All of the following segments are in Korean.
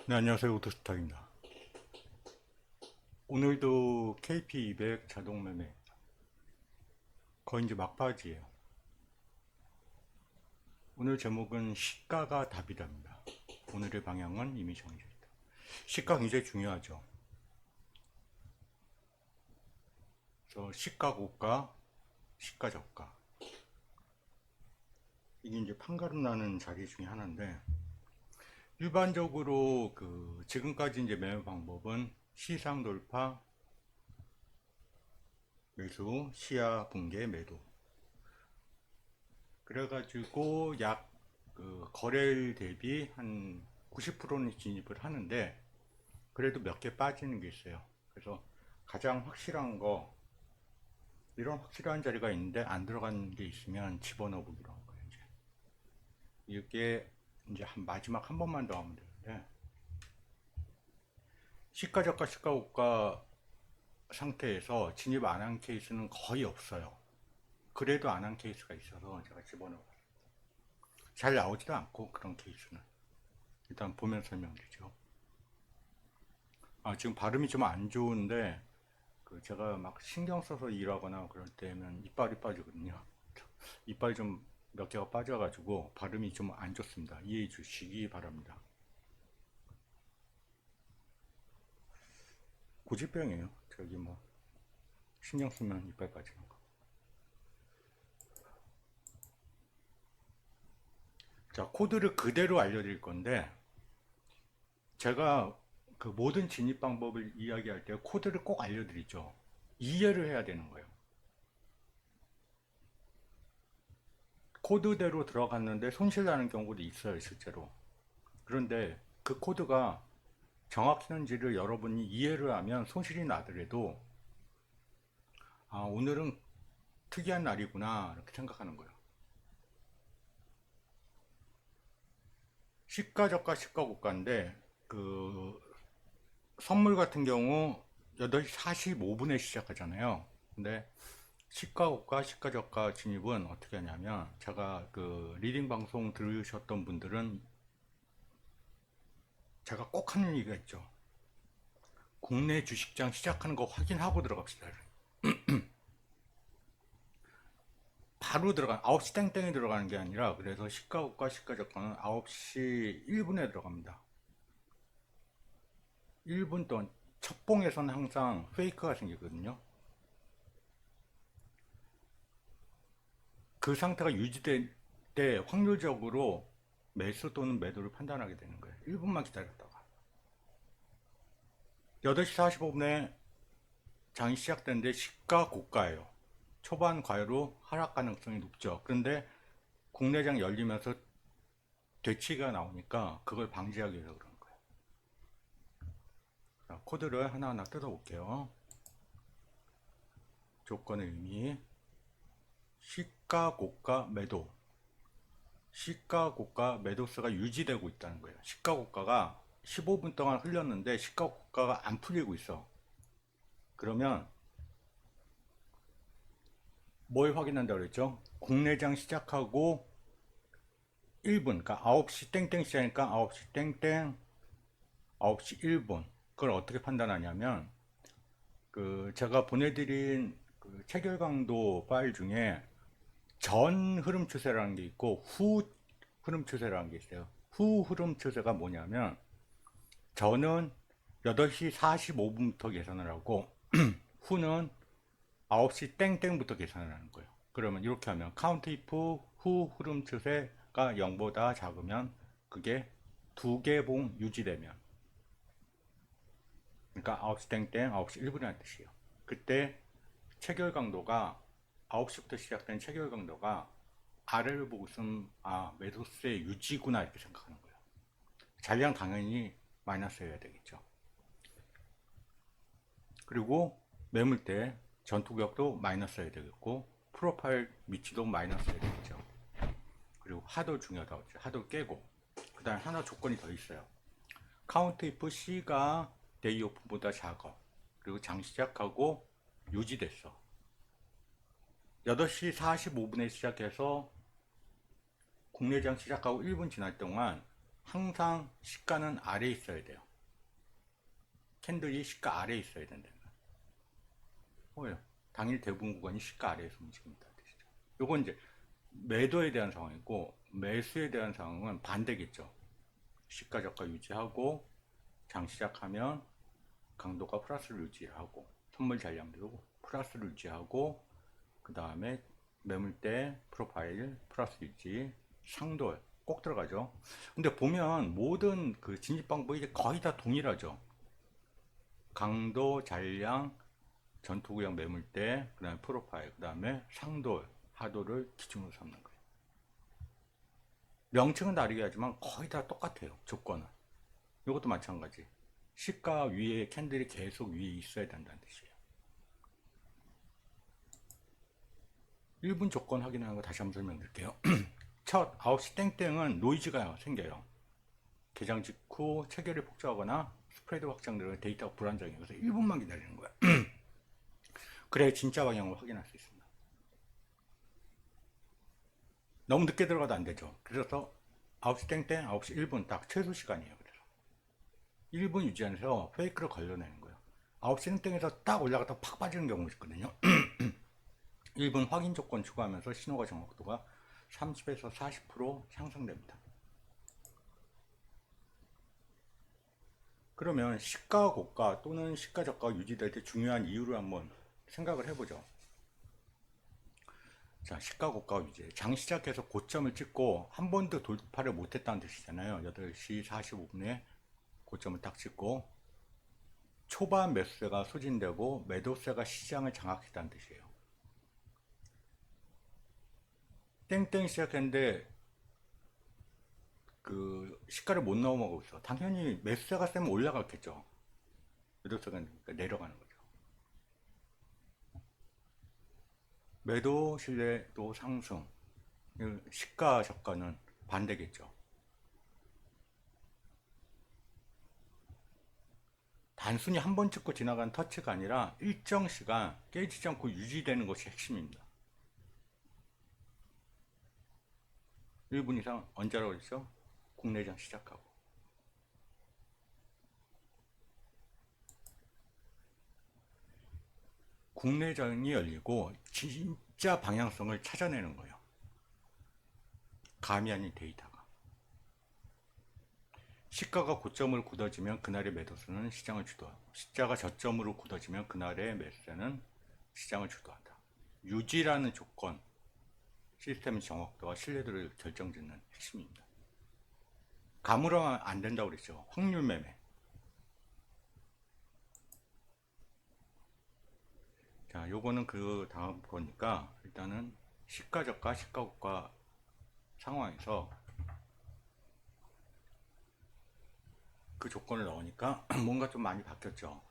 네, 안녕하세요. 오토스타입니다. 오늘도 KP200 자동 매매. 거의 이제 막바지예요. 오늘 제목은 시가가 답이답니다. 오늘의 방향은 이미 정해져 있다. 시가 굉장히 중요하죠. 그래서 시가 고가, 시가 저가. 이게 이제 판가름 나는 자리 중에 하나인데, 일반적으로 지금까지 이제 매매 방법은 시상 돌파, 매수, 시야 붕괴, 매도. 그래가지고 약 거래일 대비 한 90%는 진입을 하는데 그래도 몇 개 빠지는 게 있어요. 그래서 가장 확실한 거 이런 확실한 자리가 있는데 안 들어간 게 있으면 집어넣어 보기로 한 거예요. 이제 이게 이제 한 마지막 한 번만 더 하면 되는데 시가 저가 시가 고가 상태에서 진입 안 한 케이스는 거의 없어요. 그래도 안 한 케이스가 있어서 제가 집어넣어봤어요. 잘 나오지도 않고 그런 케이스는 일단 보면 설명드리죠. 지금 발음이 좀 안 좋은데 제가 막 신경 써서 일하거나 그럴 때면 이빨이 빠지거든요. 이빨이 좀 몇 개가 빠져가지고 발음이 좀 안 좋습니다. 이해해 주시기 바랍니다. 고질병이에요. 저기 뭐 신경 쓰면 이빨 빠지는 거. 자, 코드를 그대로 알려드릴 건데 제가 그 모든 진입 방법을 이야기할 때 코드를 꼭 알려드리죠. 이해를 해야 되는 거예요. 코드대로 들어갔는데 손실 나는 경우도 있어요, 실제로. 그런데 그 코드가 정확했는지를 여러분이 이해를 하면 손실이 나더라도 오늘은 특이한 날이구나 이렇게 생각하는 거예요. 시가 저가 시가 고가인데 그 선물 같은 경우 8시 45분에 시작하잖아요. 근데 시가 고가 시가 저가 진입은 어떻게 하냐면 제가 그 리딩 방송 들으셨던 분들은 제가 꼭 하는 얘기가 있죠. 국내 주식장 시작하는 거 확인하고 들어갑시다. 바로 들어가 9시 땡땡이 들어가는 게 아니라 그래서 시가고가 시가저가는 9시 1분에 들어갑니다. 1분 동안 첫봉에서는 항상 페이크가 생기거든요. 그 상태가 유지될 때 확률적으로 매수 또는 매도를 판단하게 되는 거예요. 1분만 기다렸다가 8시 45분에 장이 시작되는데 시가 고가예요. 초반 과열로 하락 가능성이 높죠. 그런데 국내장 열리면서 되치가 나오니까 그걸 방지하기 위해서 그런 거예요. 자, 코드를 하나하나 뜯어볼게요. 조건의 의미, 시가 고가 매도, 시가 고가 매도세가 유지되고 있다는 거예요. 시가 고가가 15분 동안 흘렸는데 시가 고가가 안 풀리고 있어. 그러면 뭘 확인한다고 그랬죠? 국내장 시작하고 1분, 그러니까 9시 땡땡 시작하니까 9시 땡땡, 9시 1분. 그걸 어떻게 판단하냐면 제가 보내드린 그 체결 강도 파일 중에 전 흐름 추세라는 게 있고 후 흐름 추세라는 게 있어요. 후 흐름 추세가 뭐냐면 전은 8시 45분부터 계산을 하고 후는 9시 땡땡부터 계산을 하는 거예요. 그러면 이렇게 하면 카운트 이프 후 흐름 추세가 0보다 작으면 그게 두 개 봉 유지되면 그러니까 9시 땡땡 9시 1분이라는 뜻이에요. 그때 체결 강도가 9시부터 시작된 체결 강도가 아래를 보고 있으면 매도세 유지구나 이렇게 생각하는 거예요. 잔량 당연히 마이너스여야 되겠죠. 그리고 매물대 전투격도 마이너스여야 되겠고 프로파일 위치도 마이너스여야 되겠죠. 그리고 하도 중요하다고 했죠. 하도 깨고 그 다음에 하나 조건이 더 있어요. 카운트 이프 C가 데이 오픈보다 작아. 그리고 장 시작하고 유지됐어. 8시 45분에 시작해서 국내장 시작하고 1분 지날 동안 항상 시가는 아래에 있어야 돼요. 캔들이 시가 아래에 있어야 된다. 뭐예요? 당일 대부분 구간이 시가 아래에서 움직입니다. 요건 이제 매도에 대한 상황이고, 매수에 대한 상황은 반대겠죠. 시가 저가 유지하고 장 시작하면 강도가 플러스를 유지하고, 선물 잔량도 플러스를 유지하고, 그 다음에 매물대 프로파일 플러스 유지, 상돌 꼭 들어가죠. 근데 보면 모든 그 진입 방법이 거의 다 동일하죠. 강도, 잔량, 전투구역 매물대, 그 다음에 프로파일, 그 다음에 상돌, 하도를 기준으로 삼는 거예요. 명칭은 다르게 하지만 거의 다 똑같아요. 조건은. 이것도 마찬가지. 시가 위에 캔들이 계속 위에 있어야 된다는 뜻이에요. 1분 조건 확인하는 거 다시 한번 설명드릴게요. 첫 9시 땡땡은 노이즈가 생겨요. 개장 직후 체결이 폭주하거나 스프레드 확장되는 데이터가 불안정해요. 그래서 1분만 기다리는 거야. 그래야 진짜 방향을 확인할 수 있습니다. 너무 늦게 들어가도 안 되죠. 그래서 9시 땡땡, 9시 1분 딱 최소 시간이에요. 그래서 1분 유지하면서 페이크를 걸러내는 거예요. 9시 땡땡에서 딱 올라갔다 팍 빠지는 경우가 있거든요. 1분 확인 조건 추가하면서 신호가 정확도가 30에서 40% 향상됩니다. 그러면 시가 고가 또는 시가 저가가 유지될 때 중요한 이유를 한번 생각을 해보죠. 자, 시가 고가 유지. 장 시작해서 고점을 찍고 한 번도 돌파를 못했다는 뜻이잖아요. 8시 45분에 고점을 딱 찍고 초반 매수세가 소진되고 매도세가 시장을 장악했다는 뜻이에요. 땡땡 시작했는데 그 시가를 못 넘어가고 있어. 당연히 매수세가 세면 올라갔겠죠. 매도세가 내려가는 거죠. 매도 신뢰도 상승. 시가 저가는 반대겠죠. 단순히 한 번 찍고 지나간 터치가 아니라 일정 시간 깨지지 않고 유지되는 것이 핵심입니다. 1분 이상 언제라고 했죠? 국내장 시작하고. 국내장이 열리고 진짜 방향성을 찾아내는 거예요. 감이 아닌 데이터가. 시가가 고점을 굳어지면 그날의 매도수는 시장을 주도하고, 시가가 저점으로 굳어지면 그날의 매수세는 시장을 주도한다. 유지라는 조건, 시스템의 정확도와 신뢰도를 결정짓는 핵심입니다. 감으로 안 된다고 그랬죠. 확률 매매. 자, 요거는 그 다음 거니까 일단은 시가 저가, 시가 고가 상황에서 그 조건을 넣으니까 뭔가 좀 많이 바뀌었죠.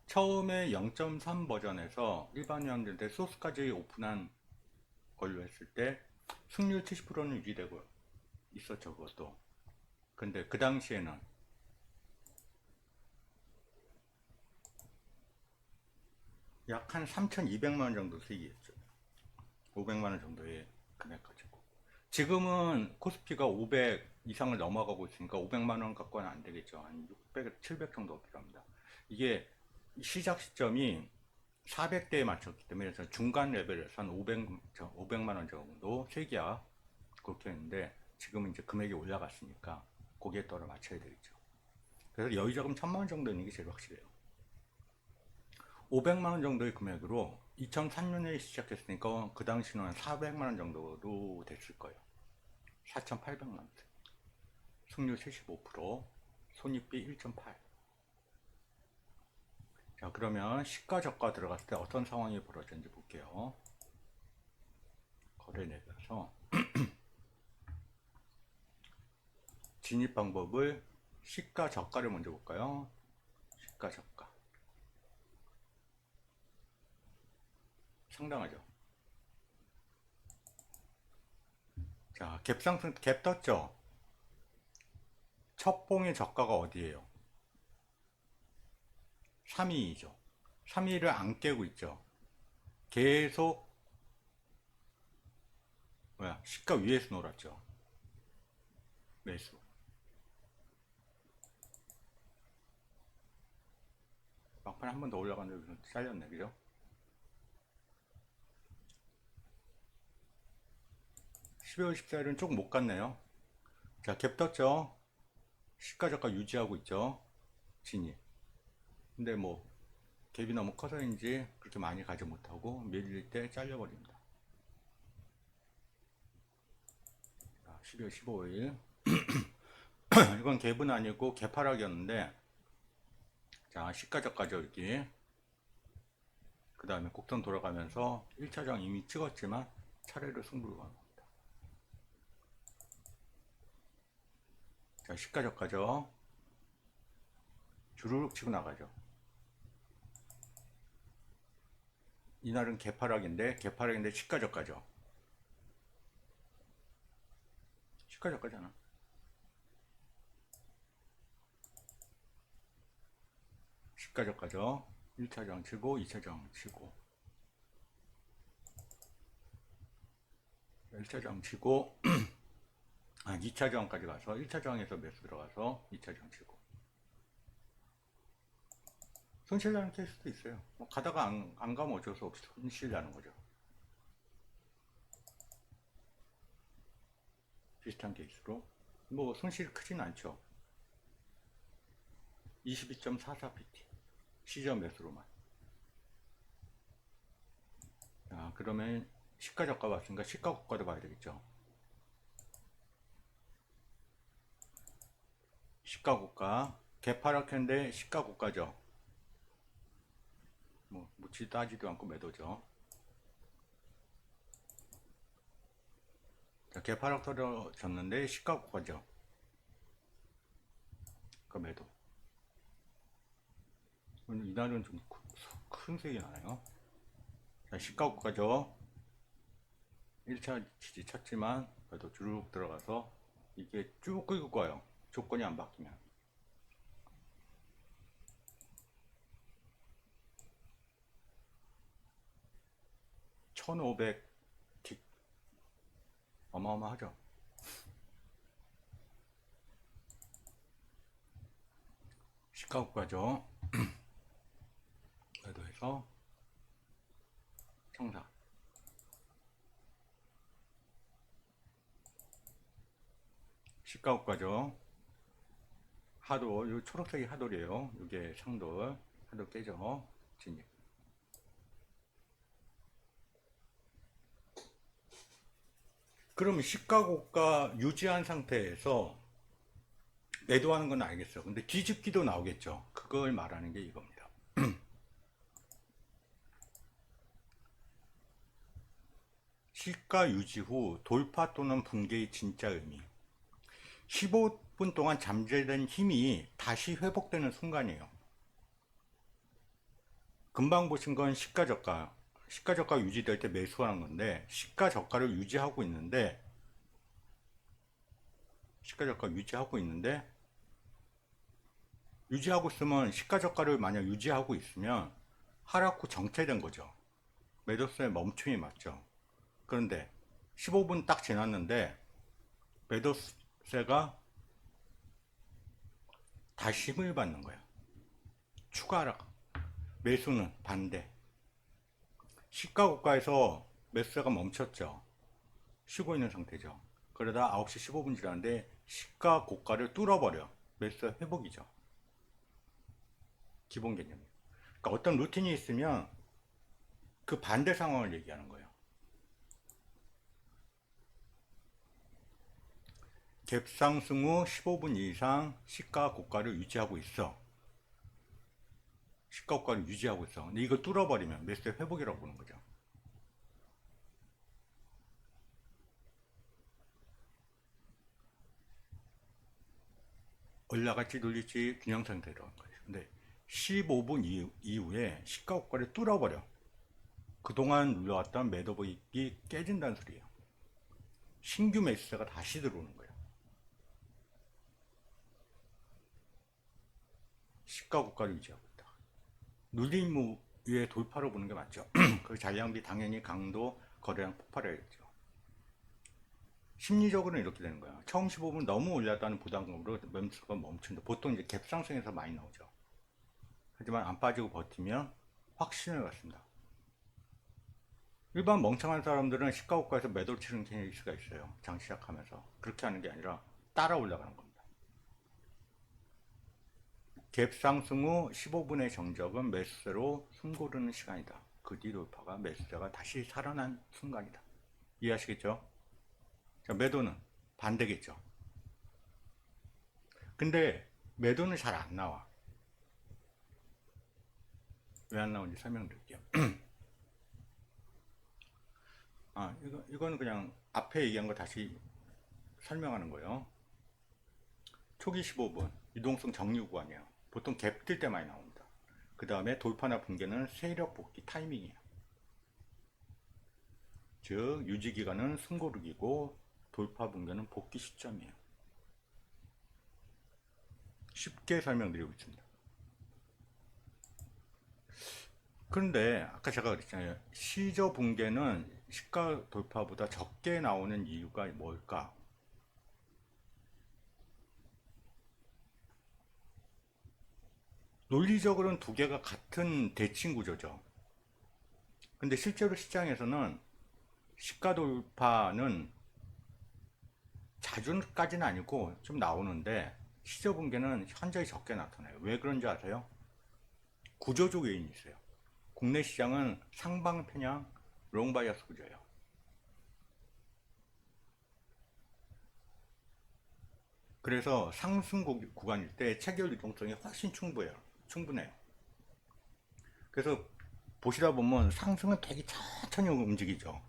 처음에 0.3 버전에서 일반 회원들한테 소스까지 오픈한 걸로 했을 때 승률 70%는 유지되고 있었죠. 그것도. 근데 그 당시에는 약 한 3,200만원 정도 수익이었죠. 500만원 정도의 금액 가지고. 지금은 코스피가 500 이상을 넘어가고 있으니까 500만원 갖고는 안 되겠죠. 한 600, 700 정도 필요합니다. 이게 시작 시점이 400대에 맞췄기 때문에 중간 레벨에서 한 500만원 정도 세기야 그렇게 했는데 지금은 이제 금액이 올라갔으니까 거기에 따라 맞춰야 되겠죠. 그래서 여유자금 1000만원 정도 있는 게 제일 확실해요. 500만원 정도의 금액으로 2003년에 시작했으니까 그 당시는 한 400만원 정도로 됐을 거예요. 4,800만원. 승률 75%, 손익비 1.8. 자, 그러면 시가 저가 들어갔을 때 어떤 상황이 벌어졌는지 볼게요. 거래 내려서 진입 방법을 시가 저가를 먼저 볼까요? 시가 저가. 상당하죠. 자, 갭상승, 갭 떴죠? 첫 봉의 저가가 어디예요? 322죠. 322를 안 깨고 있죠. 계속 시가 위에서 놀았죠. 매수. 막판 한 번 더 올라갔는데 잘렸네, 그죠? 12월 14일은 조금 못 갔네요. 자, 갭 떴죠? 시가 저가 유지하고 있죠? 진입. 근데 뭐 갭이 너무 커서인지 그렇게 많이 가지 못하고 밀릴 때 잘려버립니다. 자, 12월 15일 이건 갭은 아니고 개파락이었는데, 자, 시가 저가죠 여기. 그 다음에 곡선 돌아가면서 1차장 이미 찍었지만 차례로 승부를 거는 겁니다. 자, 시가 저가죠. 주르륵 치고 나가죠. 이날은 개파락인데 시가 저가죠. 시가 저가잖아. 시가 저가죠. 1차장 치고 2차장 치고 1차장 치고 2차장까지 가서 1차장에서 매수 들어가서 2차장 치고 손실 나는 케이스도 있어요. 뭐 가다가 안 가면 어쩔 수 없이 손실 나는 거죠. 비슷한 케이스로 뭐 손실이 크진 않죠. 22.44pt 시저 매수로만. 자, 그러면 시가 저가 봤으니까 시가 고가도 봐야 되겠죠. 시가 고가 개파락했는데 시가 고가죠. 뭐 묻지 따지도 않고 매도죠. 자, 개파락 터졌는데 시가 고가죠. 그 매도. 이날은 좀 큰 수익이 나요. 자, 시가 고가죠. 1차 지지 쳤지만 그래도 쭉 들어가서 이게 쭉 끌고 가요. 조건이 안 바뀌면. 1500틱 어마어마하죠. 시가 고가죠. 매도해서 청사. 시가 고가죠. 하도, 요 초록색이 하돌이에요. 이게 상돌. 하돌 깨죠. 진입. 그러면 시가 고가 유지한 상태에서 매도하는 건 알겠어. 근데 뒤집기도 나오겠죠. 그걸 말하는 게 이겁니다. 시가 유지 후 돌파 또는 붕괴의 진짜 의미. 15분 동안 잠재된 힘이 다시 회복되는 순간이에요. 금방 보신 건 시가 저가. 시가 저가 유지될 때 매수하는 건데, 시가 저가를 유지하고 있는데, 시가 저가 유지하고 있는데, 유지하고 있으면 시가 저가를 만약 유지하고 있으면 하락 후 정체된 거죠. 매도세의 멈춤이 맞죠. 그런데 15분 딱 지났는데 매도세가 다시 힘을 받는 거야. 추가 하락. 매수는 반대. 시가 고가에서 매수세가 멈췄죠. 쉬고 있는 상태죠. 그러다 9시 15분 지났는데 시가 고가를 뚫어버려. 매수세 회복이죠. 기본 개념. 그러니까 어떤 루틴이 있으면 그 반대 상황을 얘기하는 거예요. 갭상승 후 15분 이상 시가 고가를 유지하고 있어. 시가 고가를 유지하고 있어. 근데 이걸 뚫어버리면 매수세 회복이라고 보는 거죠. 올라갈지 눌릴지 균형 상태로 한 거예요. 근데 15분 이후에 시가 고가를 뚫어버려. 그동안 눌러왔던 매도복이 깨진다는 소리예요. 신규 매수세가 다시 들어오는 거예요. 시가 고가를 유지하고 있다. 눌림 위에 돌파로 보는 게 맞죠. 그 잔량비 당연히 강도 거래량 폭발해야겠죠. 심리적으로는 이렇게 되는 거야. 처음 15분 너무 올랐다는 부담감으로 매수가 멈춘다. 보통 이제 갭상승에서 많이 나오죠. 하지만 안 빠지고 버티면 확신을 갖습니다. 일반 멍청한 사람들은 시가고가에서 매도를 치는 케이스가 있어요. 장 시작하면서. 그렇게 하는 게 아니라 따라 올라가는 겁니다. 갭 상승 후 15분의 정적은 매수세로 숨 고르는 시간이다. 그 뒤 돌파가 매수세가 다시 살아난 순간이다. 이해하시겠죠? 자, 매도는 반대겠죠. 근데 매도는 잘 안 나와. 왜 안 나오는지 설명드릴게요. 이거는 그냥 앞에 얘기한 거 다시 설명하는 거예요. 초기 15분 유동성 정리 구간이에요. 보통 갭 뜰 때 많이 나옵니다. 그 다음에 돌파나 붕괴는 세력 복귀 타이밍이에요. 즉 유지 기간은 숨고르기고 돌파 붕괴는 복귀 시점이에요. 쉽게 설명드리고 있습니다. 그런데 아까 제가 그랬잖아요. 시저 붕괴는 시가 돌파보다 적게 나오는 이유가 뭘까? 논리적으로는 두 개가 같은 대칭 구조죠. 근데 실제로 시장에서는 시가 돌파는 자주까지는 아니고 좀 나오는데 시저 붕괴는 현저히 적게 나타나요. 왜 그런지 아세요? 구조적 요인이 있어요. 국내 시장은 상방 편향 롱바이어스 구조예요. 그래서 상승 구간일 때 체결 유동성이 훨씬 충분해요. 그래서 보시다 보면 상승은 되게 천천히 움직이죠.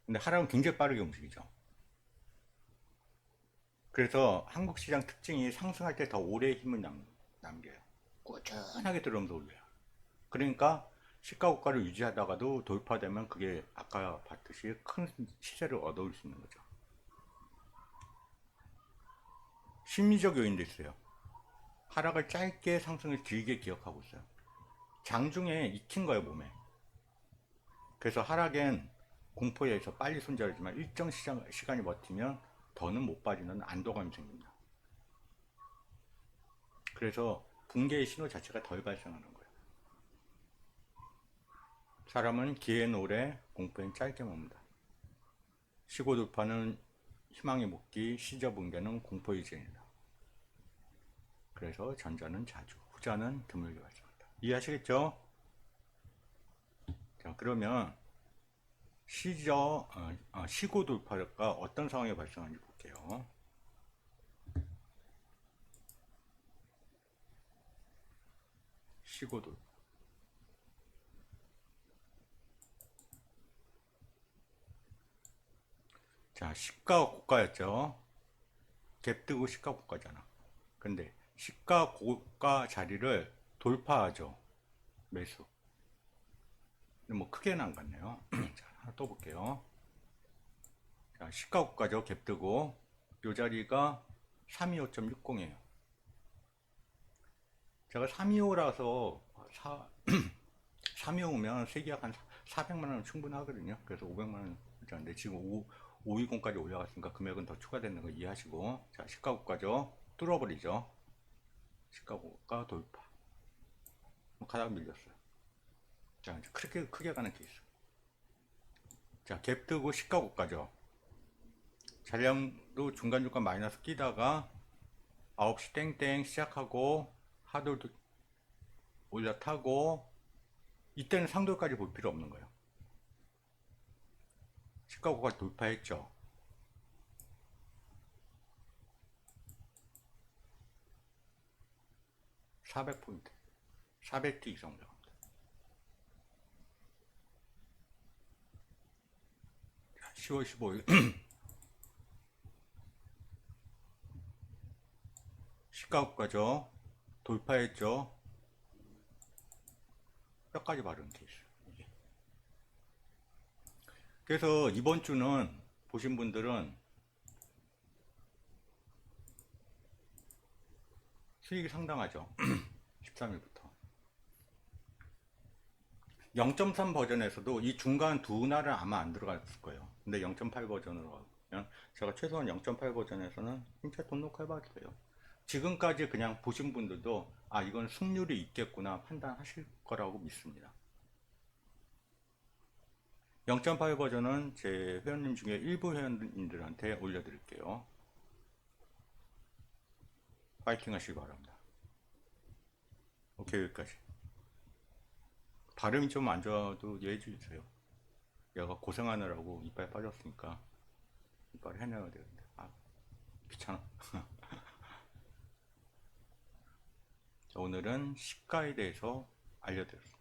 근데 하락은 굉장히 빠르게 움직이죠. 그래서 한국 시장 특징이 상승할 때 더 오래 힘을 남겨요. 꾸준하게 들어오면서 올려요. 그러니까 시가고가를 유지하다가도 돌파되면 그게 아까 봤듯이 큰 시세를 얻어올 수 있는 거죠. 심리적 요인도 있어요. 하락을 짧게 상승을 길게 기억하고 있어요. 장중에 익힌 거예요, 몸에. 그래서 하락엔 공포에 의해서 빨리 손절하지만 일정 시간이 버티면 더는 못 빠지는 안도감이 생깁니다. 그래서 붕괴의 신호 자체가 덜 발생하는 거예요. 사람은 기회는 오래, 공포엔 짧게 멉니다. 시고 돌파는 희망의 복귀, 시저 붕괴는 공포의 진이다. 그래서 전자는 자주, 후자는 드물게 발생한다. 이해하시겠죠? 자, 그러면 시고 돌파가 어떤 상황에 발생하는지 볼게요. 시고 돌파. 자, 시가 고가였죠. 갭 뜨고 시가 고가잖아. 근데 시가 고가 자리를 돌파하죠. 매수. 뭐 크게는 안 갔네요. 자, 하나 또 볼게요. 자, 시가 고가죠. 갭 뜨고 요 자리가 325.60이에요. 제가 325라서 325면 세계약 한 400만 원 충분하거든요. 그래서 500만 원 일자인데 지금 520까지 올라갔으니까 금액은 더 추가되는 거 이해하시고, 자, 시가 고가죠. 뚫어버리죠. 시가 고가 돌파. 가다가 밀렸어요. 자, 이제 크게 가는 케이스. 자, 갭 뜨고 시가 고가죠. 자량도 중간중간 마이너스 끼다가 9시 땡땡 시작하고 하돌 올라타고, 이때는 상돌까지 볼 필요 없는 거예요. 시가 고가 돌파했죠. 400포인트, 400T 이상 올라갑니다. 10월 15일 시가고가죠. 돌파했죠. 뼈까지 바른 케이스. 이게. 그래서 이번 주는 보신 분들은 수익이 상당하죠. 13일부터. 0.3 버전에서도 이 중간 두 날은 아마 안 들어갔을 거예요. 근데 0.8 버전으로 가면 제가 최소한 0.8 버전에서는 진짜 등록해봐도 요 지금까지 그냥 보신 분들도 아 이건 승률이 있겠구나 판단하실 거라고 믿습니다. 0.8 버전은 제 회원님 중에 일부 회원님들한테 올려드릴게요. 파이팅 하시기 바랍니다. 오케이, 여기까지. 발음이 좀 안 좋아도 이해해 주세요. 얘가 고생하느라고 이빨 빠졌으니까 이빨 해내야 되는데 아 귀찮아. 오늘은 시가에 대해서 알려드렸습니다.